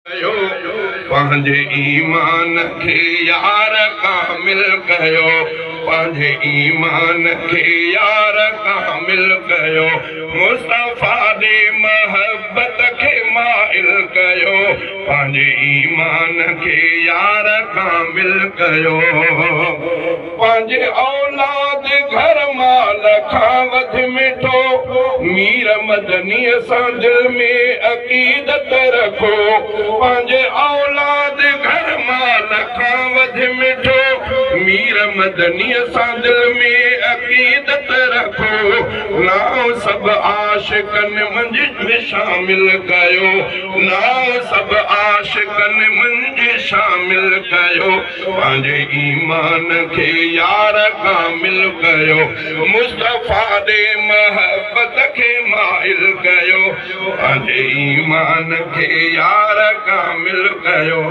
पंहिंजे ईमान खे यार कामिल कयो, पंहिंजे ईमान खे यार कामिल कयो, मुस्तफ़ा ॾे महबत खे माइल कयो, पंहिंजे ईमान खे यार कामिल कयो। पंहिंजे औलाद घर माल खां वधि मिठो मीर मदनीअ सां दिल में अक़ीदत रखो, पंहिंजे औलाद घर माल खां वधि मिठो मीर मदनीअ सां दिल में अक़ीदत रखो। नाम सभु आशिक़नि मंझि शामिल कयो, नाम सभु आशिक़नि मंझि शामिल कयो, पंहिंजे ईमान खे यार कामिल कयो, मुस्तफ़ा ॾे महबत खे माइल कयो, पंहिंजे ईमान खे यार कामिल कयो।